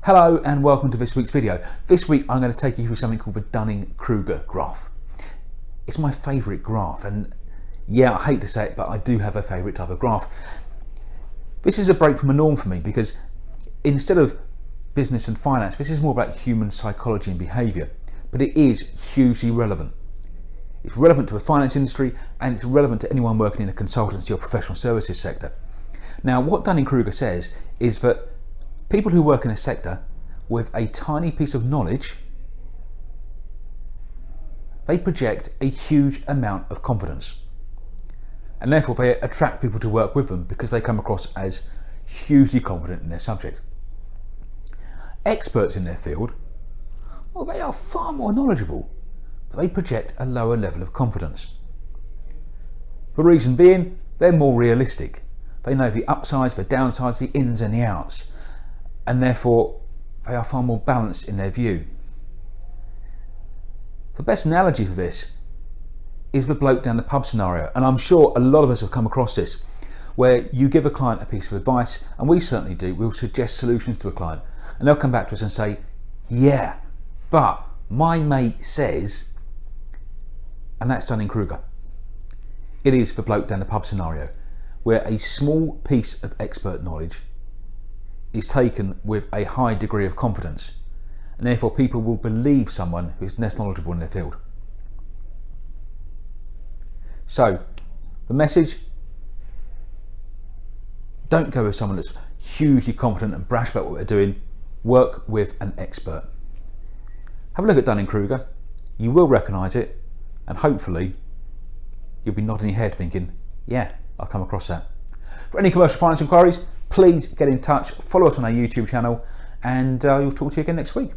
Hello and welcome to this week's video. This week I'm going to take you through something called the Dunning Krúger graph. It's my favourite graph, and yeah, I hate to say it, but I do have a favourite type of graph. This is a break from the norm for me because instead of business and finance, this is more about human psychology and behaviour, but it is hugely relevant. It's relevant to the finance industry and it's relevant to anyone working in a consultancy or professional services sector. Now, what Dunning Krúger says is that people who work in a sector with a tiny piece of knowledge, they project a huge amount of confidence. And therefore they attract people to work with them because they come across as hugely confident in their subject. Experts in their field, well, they are far more knowledgeable, but they project a lower level of confidence. The reason being, they're more realistic. They know the upsides, the downsides, the ins and the outs, and therefore they are far more balanced in their view. The best analogy for this is the bloke down the pub scenario, and I'm sure a lot of us have come across this, where you give a client a piece of advice, and we certainly do, we'll suggest solutions to a client, and they'll come back to us and say, yeah, but my mate says, and that's Dunning Krúger. It is the bloke down the pub scenario, where a small piece of expert knowledge is taken with a high degree of confidence, and therefore people will believe someone who is less knowledgeable in their field. So the message: don't go with someone that's hugely confident and brash about what they're doing. Work with an expert. Have a look at Dunning Krúger. You will recognise it, and hopefully you'll be nodding your head thinking, yeah, I'll come across that. For any commercial finance inquiries, please get in touch, follow us on our YouTube channel, and we'll talk to you again next week.